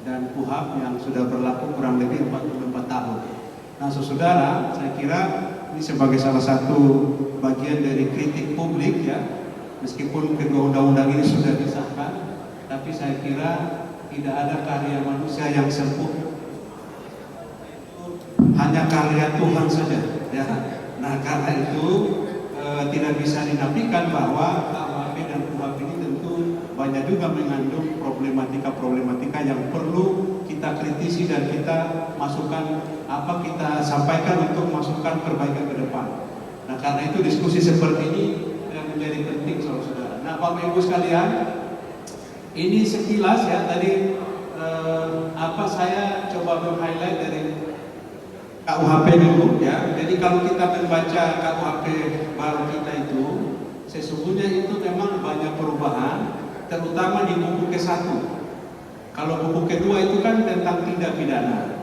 dan KUHP yang sudah berlaku kurang lebih 44 tahun. Nah, saudara, saya kira ini sebagai salah satu bagian dari kritik publik ya, meskipun kedua undang-undang ini sudah disahkan, tapi saya kira tidak ada karya manusia yang sempurna, hanya karya Tuhan saja ya. Nah, karena itu tidak bisa dinafikan bahwa KUHP dan KUHP ini tentu banyak juga mengandung problematika yang perlu kita kritisi dan kita masukkan kita sampaikan untuk masukkan perbaikan ke depan. Nah, karena itu diskusi seperti ini menjadi penting, saudara. Nah, Bapak Ibu sekalian, ini sekilas ya tadi saya coba meng-highlight dari KUHP dulu ya. Jadi kalau kita membaca KUHP baru kita itu, sesungguhnya itu memang banyak perubahan, terutama di buku ke-1. Kalau buku kedua itu kan tentang tindak pidana.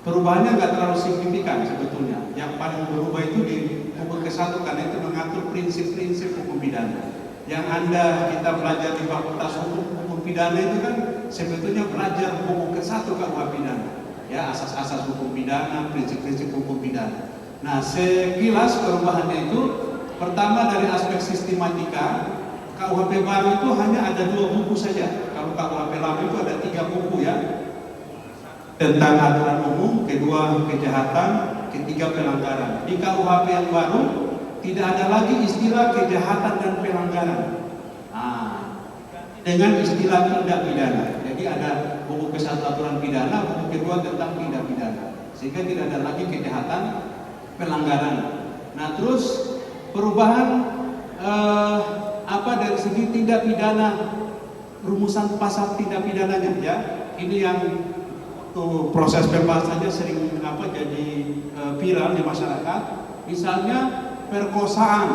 Perubahannya nggak terlalu signifikan sebetulnya. Yang paling berubah itu di buku ke-1 karena itu mengatur prinsip-prinsip hukum pidana. Yang kita belajar di Fakultas Hukum Pidana itu kan sebetulnya belajar buku ke-1 KUH pidana. Ya, asas-asas hukum pidana, prinsip-prinsip hukum pidana. Nah, sekilas perubahannya itu pertama dari aspek sistematika, KUHP baru itu hanya ada 2 buku saja. Kalau KUHP lama itu ada 3 buku ya. Tentang aturan umum, kedua kejahatan, ketiga pelanggaran. Di KUHP yang baru tidak ada lagi istilah kejahatan dan pelanggaran. Dengan istilah tindak pidana. Jadi ada buku ke-1 aturan pidana, buku kedua tentang tindak pidana. Sehingga tidak ada lagi kejahatan, pelanggaran. Nah, terus perubahan dari segi tindak pidana, rumusan pasal tindak pidananya ya. Ini yang proses pembahasannya sering jadi viral di masyarakat. Misalnya perkosaan.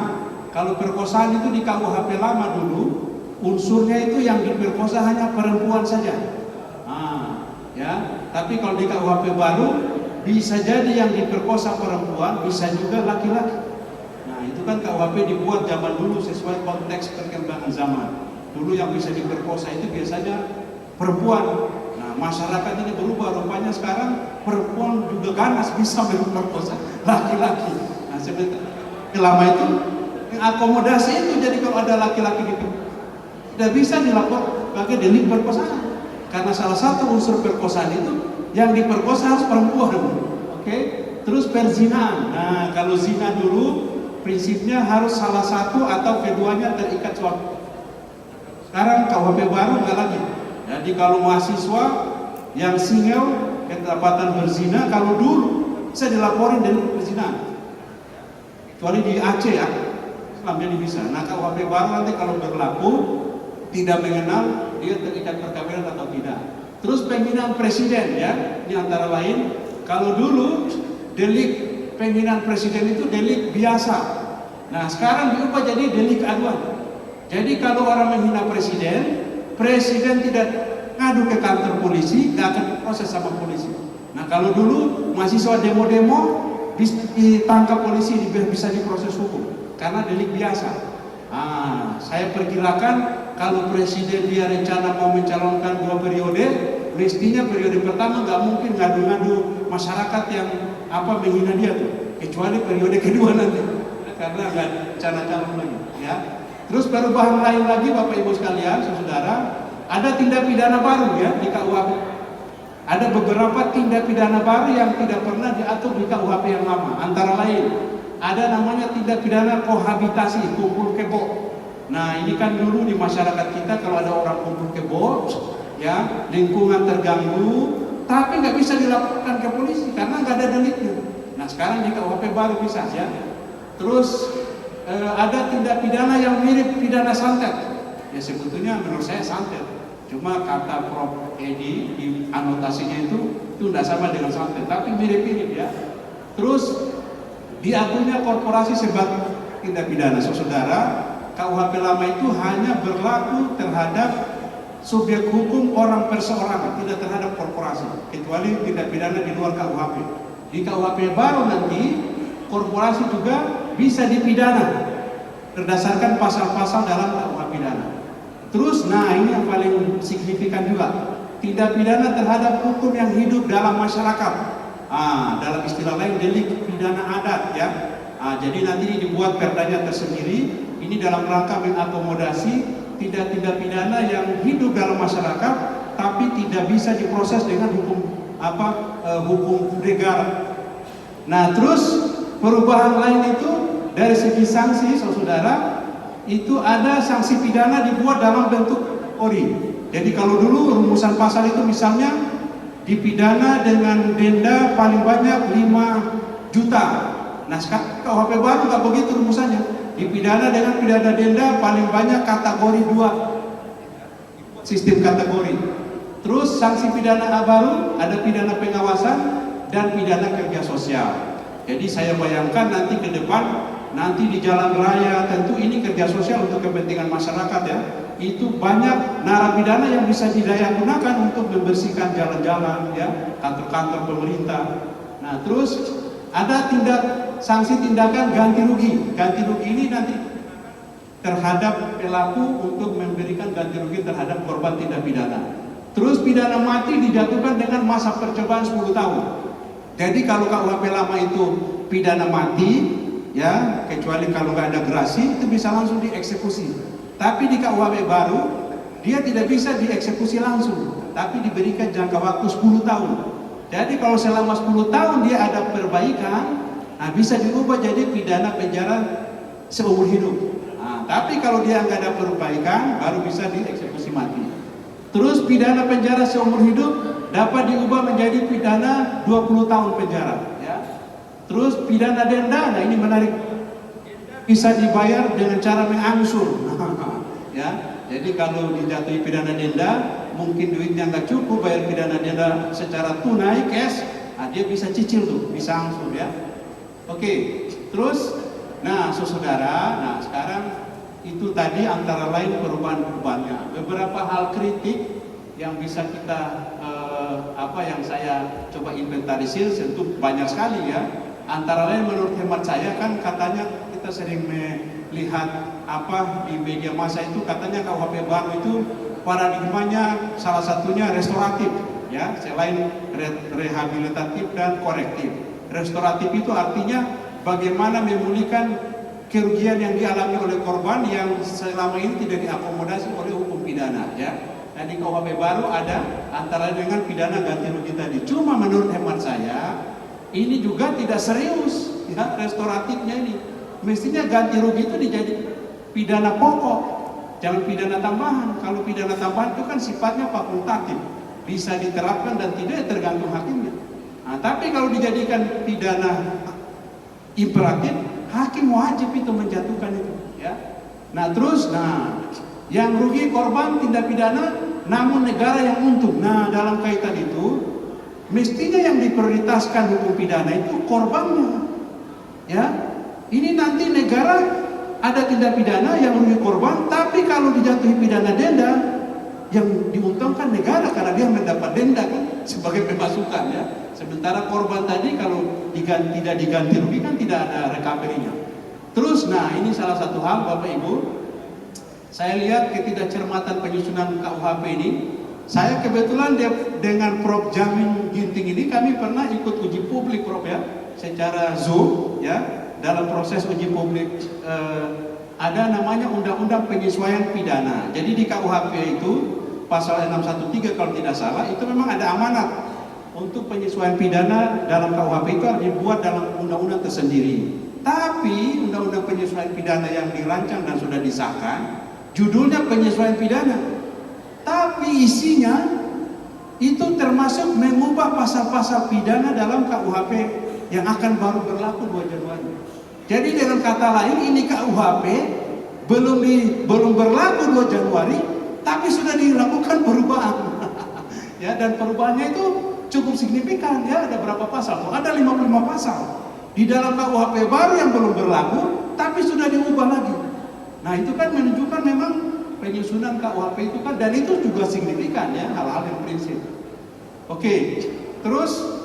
Kalau perkosaan itu di KUHP lama dulu unsurnya itu yang diperkosa hanya perempuan saja. Tapi kalau di KUHP baru bisa jadi yang diperkosa perempuan, bisa juga laki-laki. Nah, itu kan KUHP dibuat zaman dulu sesuai konteks perkembangan zaman. Dulu yang bisa diperkosa itu biasanya perempuan. Nah, masyarakat ini berubah, rupanya sekarang perempuan juga ganas bisa memperkosa laki-laki. Nah, sebenarnya lama itu mengakomodasi itu, jadi kalau ada laki-laki itu tidak bisa dilapor sebagai delik perkosaan. Karena salah satu unsur perkosaan itu yang diperkosa harus perempuan. Oke? Terus perzinaan. Nah, kalau zina dulu prinsipnya harus salah satu atau keduanya terikat suami. Sekarang KUHP baru nggak lagi. Jadi kalau mahasiswa yang single kedapatan berzina, kalau dulu bisa dilaporin delik perzinaan. Kecuali di Aceh ya, Islam jadi bisa. Nah, KUHP baru nanti kalau berlaku tidak mengenal dia terikat perkawinan atau tidak. Terus penghinaan presiden ya, ini antara lain. Kalau dulu delik penghinaan presiden itu delik biasa. Nah, sekarang diubah jadi delik aduan. Jadi kalau orang menghina presiden, presiden tidak ngadu ke kantor polisi, nggak akan diproses sama polisi. Nah, kalau dulu mahasiswa demo-demo bisa ditangkap polisi, bisa diproses hukum karena delik biasa. Saya perkirakan kalau presiden dia rencana mau mencalonkan 2 periode, mestinya periode pertama nggak mungkin ngadu-ngadu masyarakat yang menghina dia tuh, kecuali periode kedua nanti, karena nggak rencana calon lagi. Ya. Terus perubahan lain lagi, Bapak Ibu sekalian, saudara, ada tindak pidana baru ya di KUHP. Ada beberapa tindak pidana baru yang tidak pernah diatur di KUHP yang lama. Antara lain, ada namanya tindak pidana kohabitasi, kumpul kebo. Nah, ini kan dulu di masyarakat kita kalau ada orang kumpul kebo, ya lingkungan terganggu, tapi nggak bisa dilaporkan ke polisi karena nggak ada deliknya. Nah, sekarang di KUHP baru bisa ya. Terus ada tindak pidana yang mirip pidana santet. Ya sebetulnya menurut saya santet. Cuma kata Prof. Edi di anotasinya itu tidak sama dengan santet, tapi mirip-mirip ya. Terus diakuinya korporasi sebagai tindak pidana. Saudara, KUHP lama itu hanya berlaku terhadap subjek hukum orang perseorangan, tidak terhadap korporasi, kecuali tindak pidana di luar KUHP. Di KUHP baru nanti korporasi juga bisa dipidana berdasarkan pasal-pasal dalam KUH pidana. Terus, nah ini yang paling signifikan juga, tindak pidana terhadap hukum yang hidup dalam masyarakat. Dalam istilah lain delik pidana adat ya. Jadi nanti dibuat perdanya tersendiri. Ini dalam rangka mengakomodasi tindak pidana yang hidup dalam masyarakat, tapi tidak bisa diproses dengan hukum negara. Nah, terus perubahan lain itu dari segi sanksi, saudara, itu ada sanksi pidana dibuat dalam bentuk ori. Jadi kalau dulu rumusan pasal itu misalnya dipidana dengan denda paling banyak 5 juta. Nah, sekarang KUHP baru nggak begitu rumusannya. Dipidana dengan pidana denda paling banyak kategori 2, sistem kategori. Terus sanksi pidana baru ada pidana pengawasan dan pidana kerja sosial. Jadi saya bayangkan nanti ke depan, nanti di jalan raya, tentu ini kerja sosial untuk kepentingan masyarakat ya. Itu banyak narapidana yang bisa didaya gunakan untuk membersihkan jalan-jalan ya, kantor-kantor pemerintah. Nah, terus ada sanksi tindakan ganti rugi. Ganti rugi ini nanti terhadap pelaku untuk memberikan ganti rugi terhadap korban tindak pidana. Terus pidana mati dijatuhkan dengan masa percobaan 10 tahun. Jadi kalau KUHP lama itu pidana mati, ya kecuali kalau nggak ada gerasi itu bisa langsung dieksekusi. Tapi di KUHP baru dia tidak bisa dieksekusi langsung, tapi diberikan jangka waktu 10 tahun. Jadi kalau selama 10 tahun dia ada perbaikan, bisa diubah jadi pidana penjara seumur hidup. Tapi kalau dia nggak ada perbaikan, baru bisa dieksekusi mati. Terus pidana penjara seumur hidup dapat diubah menjadi pidana 20 tahun penjara. Ya. Terus pidana denda, nah ini menarik, bisa dibayar dengan cara mengangsur. Ya, jadi kalau dijatuhi pidana denda, mungkin duitnya nggak cukup bayar pidana denda secara tunai cash, dia bisa cicil tuh, bisa angsur ya. Oke, terus, saudara, sekarang itu tadi antara lain perubahan-perubahannya. Beberapa hal kritik yang bisa kita yang saya coba inventarisir tentu banyak sekali ya. Antara lain menurut hemat saya kan katanya kita sering melihat di media massa itu katanya KUHP baru itu paradigmanya salah satunya restoratif ya, selain rehabilitatif dan korektif. Restoratif itu artinya bagaimana memulihkan kerugian yang dialami oleh korban yang selama ini tidak diakomodasi oleh hukum pidana ya. Dan di KUHP baru ada antara dengan pidana ganti rugi tadi. Cuma menurut hemat saya ini juga tidak serius ya, restoratifnya ini. Mestinya ganti rugi itu dijadi pidana pokok, jangan pidana tambahan. Kalau pidana tambahan itu kan sifatnya fakultatif, bisa diterapkan dan tidak tergantung hakimnya. Tapi kalau dijadikan pidana imperatif, hakim wajib itu menjatuhkan itu ya. Terus yang rugi korban tindak pidana namun negara yang untung. Dalam kaitan itu mestinya yang diprioritaskan hukum pidana itu korbannya ya. Ini nanti negara ada tindak pidana yang rugi korban, tapi kalau dijatuhi pidana denda yang diuntungkan negara karena dia mendapat denda kan sebagai pemasukan ya. Sementara korban tadi kalau tidak diganti rugi kan tidak ada recovery-nya. Terus ini salah satu hal Bapak Ibu, saya lihat ketidakcermatan penyusunan KUHP ini. Saya kebetulan dengan Prof. Jamin Ginting ini kami pernah ikut uji publik Prof ya, secara Zoom ya. Dalam proses uji publik ada namanya Undang-Undang Penyesuaian Pidana. Jadi di KUHP itu pasal 613 kalau tidak salah itu memang ada amanat untuk penyesuaian pidana dalam KUHP itu harus dibuat dalam undang-undang tersendiri. Tapi undang-undang penyesuaian pidana yang dirancang dan sudah disahkan judulnya penyesuaian pidana, tapi isinya itu termasuk mengubah pasal-pasal pidana dalam KUHP yang akan baru berlaku 2 Januari. Jadi dengan kata lain ini KUHP belum berlaku 2 Januari, tapi sudah dilakukan perubahan. Ya, dan perubahannya itu cukup signifikan ya, ada berapa pasal? Ada 55 pasal di dalam KUHP baru yang belum berlaku, tapi sudah diubah lagi. Itu kan menunjukkan memang penyusunan KUHP itu kan, dan itu juga signifikan ya, hal-hal yang prinsip. Oke, terus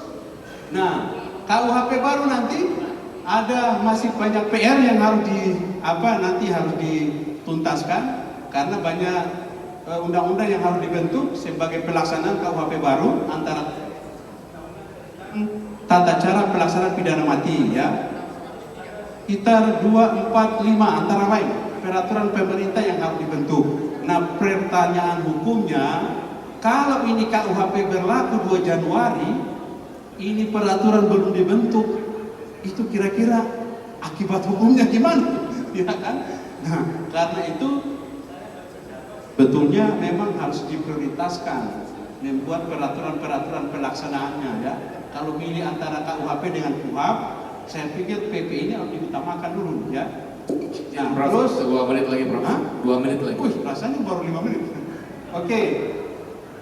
KUHP baru nanti ada masih banyak PR yang harus harus dituntaskan karena banyak undang-undang yang harus dibentuk sebagai pelaksanaan KUHP baru antara tata cara pelaksanaan pidana mati ya. Sekitar 2, 4, 5 antara lain peraturan pemerintah yang harus dibentuk. Nah, pertanyaan hukumnya, kalau ini KUHP berlaku 2 Januari, ini peraturan belum dibentuk, itu kira-kira akibat hukumnya gimana? Ya kan? Nah, karena itu betulnya memang harus diprioritaskan membuat peraturan-peraturan pelaksanaannya ya. Kalau milih antara KUHP dengan KUHAP, saya pikir PP ini harus diutamakan dulu ya. Nah, terus 2 menit lagi, Prof. 2 menit lagi. Wih, rasanya baru 5 menit. Oke.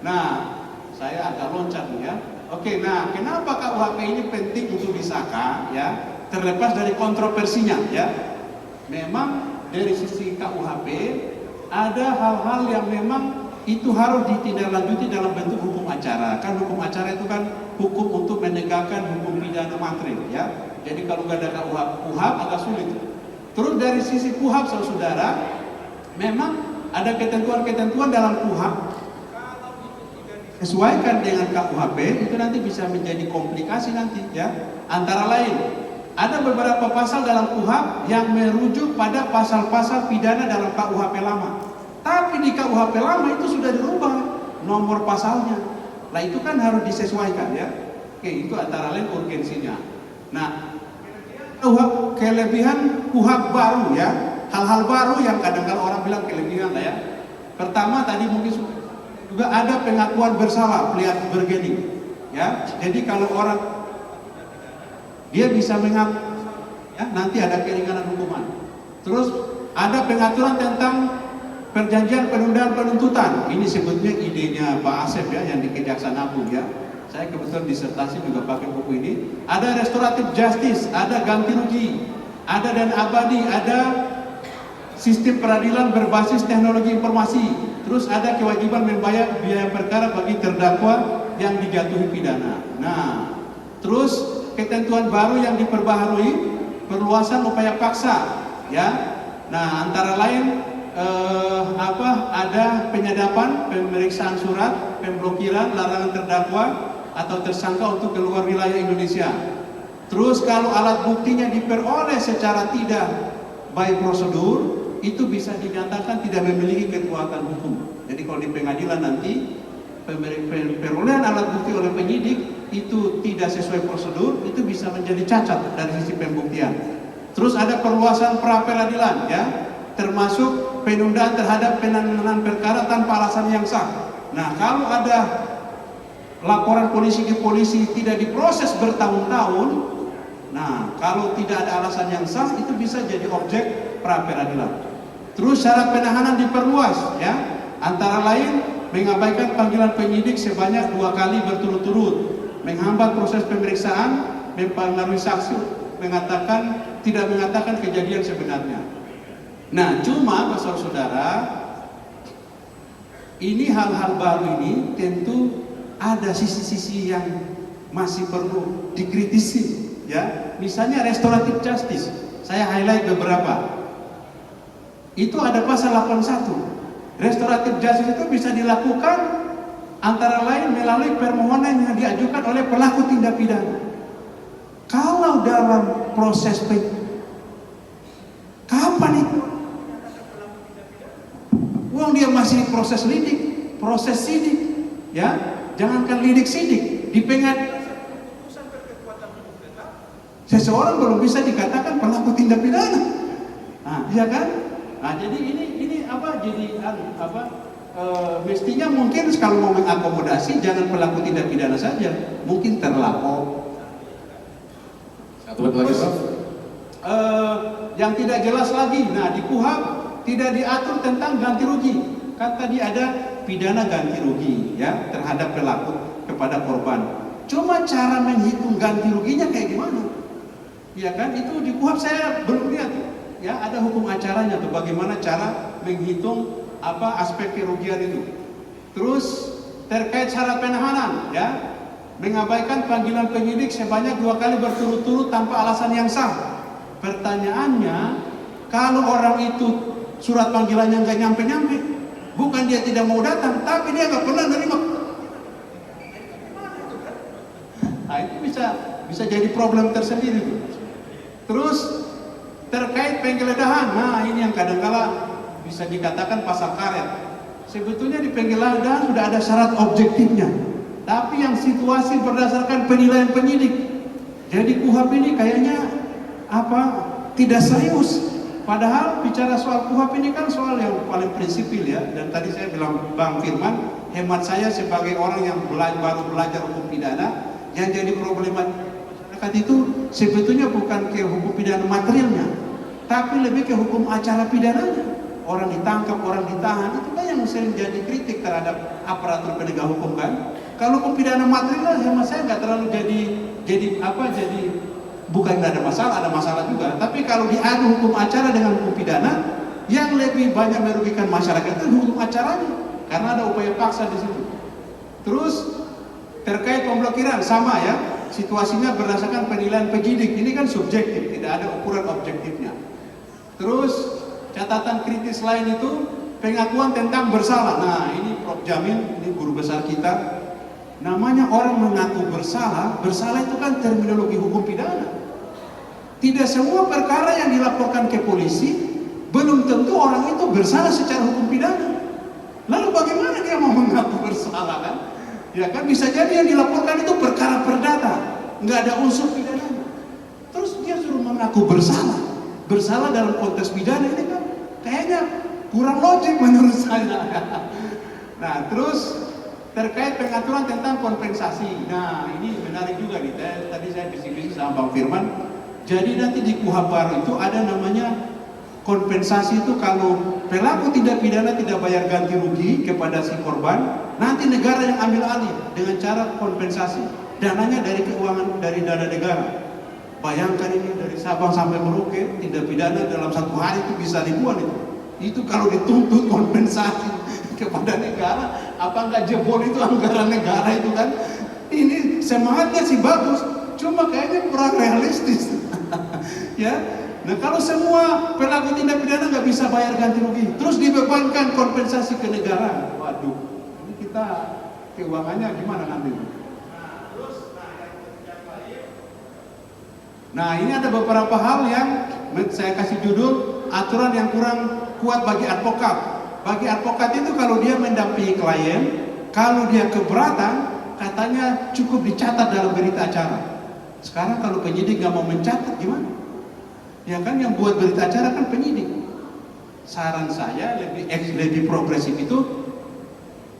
Nah, saya agak loncat nih ya. Oke, nah kenapa KUHP ini penting untuk disahkan ya? Terlepas dari kontroversinya ya. Memang dari sisi KUHP ada hal-hal yang memang itu harus ditindaklanjuti dalam bentuk hukum acara. Kan hukum acara itu kan hukum untuk menegakkan hukum pidana material ya. Jadi kalau nggak ada KUHP agak sulit. Terus dari sisi KUHP saudara, memang ada ketentuan-ketentuan dalam KUHP sesuaikan dengan KUHP itu nanti bisa menjadi komplikasi nanti ya. Antara lain ada beberapa pasal dalam KUHP yang merujuk pada pasal-pasal pidana dalam KUHP lama. Tapi di KUHP lama itu sudah dirubah nomor pasalnya. Nah itu kan harus disesuaikan ya. Oke, itu antara lain urgensinya. Nah, kelebihan KUHP baru ya, hal-hal baru yang kadang-kadang orang bilang kelebihan lah ya. Pertama tadi mungkin juga ada pengakuan bersalah, pelihat bergening ya. Jadi kalau orang dia bisa mengaku ya, nanti ada keringanan hukuman. Terus ada pengaturan tentang perjanjian penundaan penuntutan. Ini sebetulnya idenya Pak Asep ya, yang di Kejaksaan Agung ya. Saya kebetulan disertasi juga pakai buku ini. Ada restoratif justice, ada ganti rugi, ada dana abadi, ada sistem peradilan berbasis teknologi informasi. Terus ada kewajiban membayar biaya perkara bagi terdakwa yang dijatuhi pidana. Nah, terus ketentuan baru yang diperbaharui, perluasan upaya paksa ya. Nah, antara lain ada penyadapan, pemeriksaan surat, pemblokiran, larangan terdakwa atau tersangka untuk keluar wilayah Indonesia. Terus kalau alat buktinya diperoleh secara tidak by prosedur, itu bisa dinyatakan tidak memiliki kekuatan hukum. Jadi kalau di pengadilan nanti perolehan alat bukti oleh penyidik itu tidak sesuai prosedur, itu bisa menjadi cacat dari sisi pembuktian. Terus ada perluasan pra peradilan ya, termasuk penundaan terhadap penanganan perkara tanpa alasan yang sah. Nah, kalau ada laporan polisi ke polisi tidak diproses bertahun-tahun, nah kalau tidak ada alasan yang sah itu bisa jadi objek pra peradilan. Terus syarat penahanan diperluas ya, antara lain mengabaikan panggilan penyidik sebanyak 2 kali berturut-turut, menghambat proses pemeriksaan, mempengaruhi saksi, tidak mengatakan kejadian sebenarnya. Nah, cuma saudara, ini hal-hal baru ini tentu ada sisi-sisi yang masih perlu dikritisi ya. Misalnya restoratif justice, saya highlight beberapa. Itu ada pasal 81. Restoratif justice itu bisa dilakukan antara lain melalui permohonan yang diajukan oleh pelaku tindak pidana. Kalau dalam proses kapan itu? Uang dia masih proses lidik, proses sidik, ya. Jangankan lidik sidik, di pengadilan seseorang belum bisa dikatakan pelaku tindak pidana. Nah, iya kan? Nah, jadi ini apa? Jadi mestinya mungkin kalau mau mengakomodasi jangan pelaku tindak pidana saja, mungkin terlapor. Satu lagi, Prof. Yang tidak jelas lagi. Nah, di KUHP tidak diatur tentang ganti rugi. Kan tadi ada pidana ganti rugi ya terhadap pelaku kepada korban. Cuma cara menghitung ganti ruginya kayak gimana? Ya kan, itu di KUHP saya belum lihat. Ya, ada hukum acaranya tuh bagaimana cara menghitung aspek kerugian itu. Terus terkait syarat penahanan ya, mengabaikan panggilan penyidik sebanyak 2 kali berturut-turut tanpa alasan yang sah. Pertanyaannya, kalau orang itu surat panggilannya nggak nyampe-nyampe, Bukan dia tidak mau datang, tapi dia nggak pernah menerima. Nah, itu bisa jadi problem tersendiri. Terus terkait penggeledahan, nah ini yang kadang-kala bisa dikatakan pasal karet. Sebetulnya di penggeledahan sudah ada syarat objektifnya, tapi yang situasi berdasarkan penilaian penyidik. Jadi KUHP ini kayaknya tidak serius. Padahal bicara soal KUHP ini kan soal yang paling prinsipil ya. Dan tadi saya bilang Bang Firman, hemat saya sebagai orang yang baru belajar hukum pidana, yang jadi problema masyarakat itu sebetulnya bukan ke hukum pidana materialnya, tapi lebih ke hukum acara pidananya. Orang ditangkap, orang ditahan, itu kan yang sering jadi kritik terhadap aparatur penegak hukum kan. Kalau hukum pidana material, hemat saya nggak terlalu jadi bukan nggak ada masalah juga. Tapi kalau diadu hukum acara dengan hukum pidana, yang lebih banyak merugikan masyarakat itu hukum acaranya, karena ada upaya paksa di situ. Terus terkait pemblokiran sama ya, situasinya berdasarkan penilaian penyidik. Ini kan subjektif, tidak ada ukuran objektifnya. Terus catatan kritis lain itu pengakuan tentang bersalah. Nah ini Prof Jamil, ini guru besar kita. Namanya orang mengaku bersalah itu kan terminologi hukum pidana. Tidak semua perkara yang dilaporkan ke polisi belum tentu orang itu bersalah secara hukum pidana. Lalu bagaimana dia mau mengaku bersalah kan? Ya kan bisa jadi yang dilaporkan itu perkara perdata, nggak ada unsur pidana. Terus dia suruh mengaku bersalah. Bersalah dalam konteks pidana ini kan kayaknya kurang logik menurut saya. Nah terus terkait pengaturan tentang kompensasi. Nah ini menarik juga nih, tadi saya bisik-bisik sama Bang Firman. Jadi nanti di KUHP baru itu ada namanya kompensasi. Itu kalau pelaku tindak pidana tidak bayar ganti rugi kepada si korban, nanti negara yang ambil alih dengan cara kompensasi. Dananya dari keuangan, dari dana negara. Bayangkan ini dari Sabang sampai Merauke, tindak pidana dalam satu hari itu bisa ribuan itu. Itu kalau dituntut kompensasi kepada negara, apa enggak jebol itu anggaran negara itu kan? Ini semangatnya sih bagus, cuma kayaknya kurang realistis. Ya, nah kalau semua pelaku tindak pidana nggak bisa bayar ganti rugi, terus dibebankan kompensasi ke negara, waduh, ini kita keuangannya gimana nanti? Nah ini ada beberapa hal yang saya kasih judul aturan yang kurang kuat bagi advokat. Bagi advokat itu kalau dia mendampingi klien, kalau dia keberatan, katanya cukup dicatat dalam berita acara. Sekarang kalau penyidik nggak mau mencatat gimana? Ya kan yang buat berita acara kan penyidik. Saran saya lebih progresif itu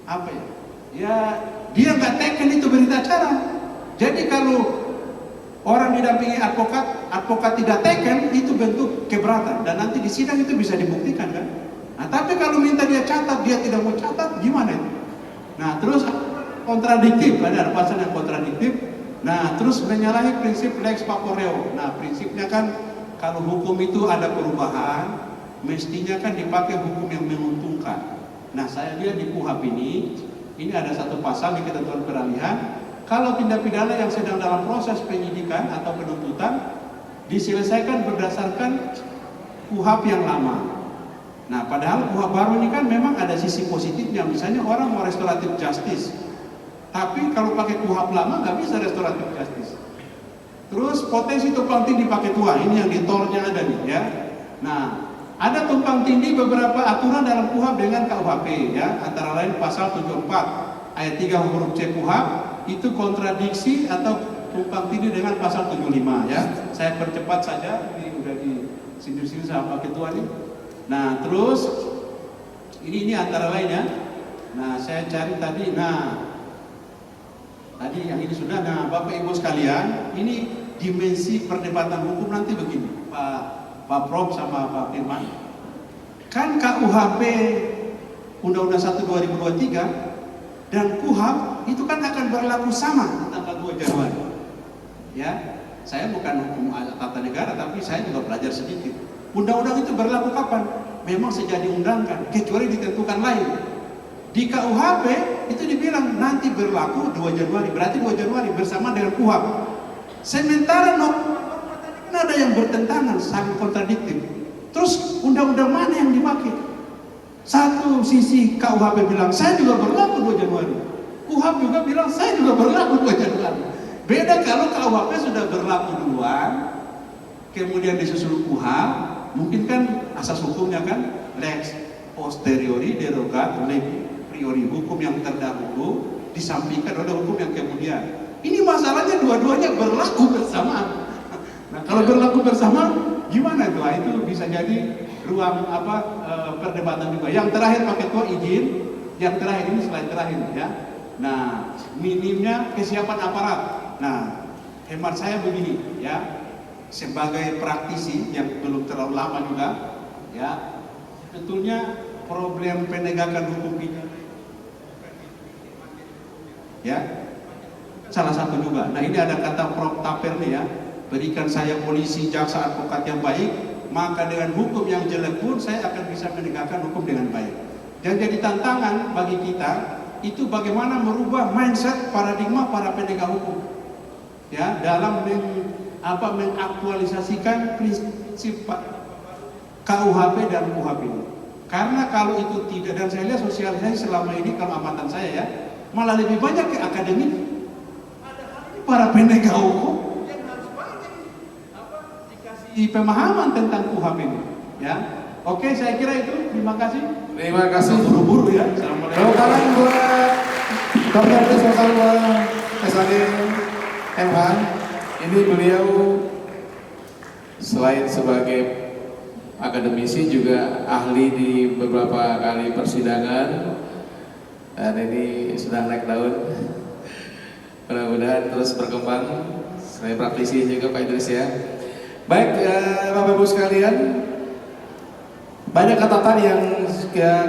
apa ya? Ya dia nggak teken itu berita acara. Jadi kalau orang didampingi advokat tidak teken, itu bentuk keberatan dan nanti di sidang itu bisa dibuktikan kan. Nah tapi kalau minta dia catat, dia tidak mau catat, gimana itu? Nah terus kontradiktif, ada pasal yang kontradiktif. Nah terus menyalahi prinsip lex favoreo. Nah prinsipnya kan kalau hukum itu ada perubahan, mestinya kan dipakai hukum yang menguntungkan. Nah saya lihat di KUHP ini ada satu pasal di ketentuan peralihan. Kalau tindak pidana yang sedang dalam proses penyidikan atau penuntutan diselesaikan berdasarkan KUHP yang lama. Nah padahal KUHP baru ini kan memang ada sisi positifnya. Misalnya orang mau restoratif justice, tapi kalau pakai KUHP lama nggak bisa restoratif justice. Terus potensi tumpang tindih pakai tua, ini yang di tornya ada nih ya. Nah ada tumpang tindih beberapa aturan dalam KUHP dengan KUHP ya, antara lain pasal 74 ayat 3 huruf C KUHP itu kontradiksi atau tumpang tindih dengan pasal 75 ya. Saya percepat saja, ini udah di sindir-sindir sama Pak Ketua nih. Nah terus ini antara lain ya. Nah saya cari tadi, tadi yang ini sudah. Nah Bapak Ibu sekalian, ini dimensi perdebatan hukum nanti begini, Pak Prof sama Pak Firman. Kan KUHP Undang-Undang 1 2023 dan KUHP itu kan akan berlaku sama tanggal 2 Januari. Ya, saya bukan hukum tata negara, tapi saya juga belajar sedikit. Undang-undang itu berlaku kapan? Memang sejak diundangkan, kecuali ditentukan lain. Di KUHP itu dibilang nanti berlaku 2 Januari, berarti 2 Januari bersama dengan KUHP. Sementara kan ada yang bertentangan, saling kontradiktif. Terus undang-undang mana yang dipakai? Satu sisi KUHP bilang saya juga berlaku 2 Januari. KUHP juga bilang saya juga berlaku 2 Januari. Beda kalau KUHP sudah berlaku duluan, kemudian disusul KUHP, mungkin kan asas hukumnya kan lex posteriori derogat lege priori, hukum yang terdahulu disampingkan oleh hukum yang kemudian. Ini masalahnya dua-duanya berlaku bersama. Nah, kalau berlaku bersama gimana tuh? Itu bisa jadi ruang perdebatan juga. Yang terakhir Pak Ketua izin, yang terakhir ini selain terakhir ya. Nah, minimnya kesiapan aparat. Nah, hemat saya begini ya, sebagai praktisi yang belum terlalu lama juga ya, sebetulnya problem penegakan hukum pidana ya salah satu juga. Nah, ini ada kata Prof. Taper nih ya, berikan saya polisi, jaksa, advokat yang baik, maka dengan hukum yang jelek pun saya akan bisa menegakkan hukum dengan baik. Yang jadi tantangan bagi kita itu bagaimana merubah mindset paradigma para penegak hukum ya, dalam mengaktualisasikan prinsip KUHP dan KUHP ini. Karena kalau itu tidak, dan saya lihat sosialisasi selama ini kalau amatan saya ya, malah lebih banyak ke akademik. Para penegak hukum yang harus banyak dikasih pemahaman tentang KUHP ini ya. Oke, saya kira itu. Terima kasih. Terima kasih. Buru-buru ya. Assalamualaikum. Tangan buat Dr. Desmosarwa SAD MH. Ini beliau selain sebagai akademisi juga ahli di beberapa kali persidangan, dan ini sudah naik daun. Mudah-mudahan terus berkembang. Saya praktisi juga Pak Idris ya. Baik, Bapak Ibu sekalian, banyak catatan yang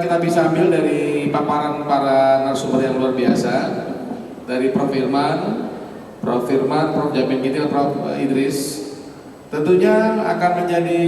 kita bisa ambil dari paparan para narasumber yang luar biasa, dari Prof. Firman, Prof. Jamin Ginting, Prof. Idris. Tentunya akan menjadi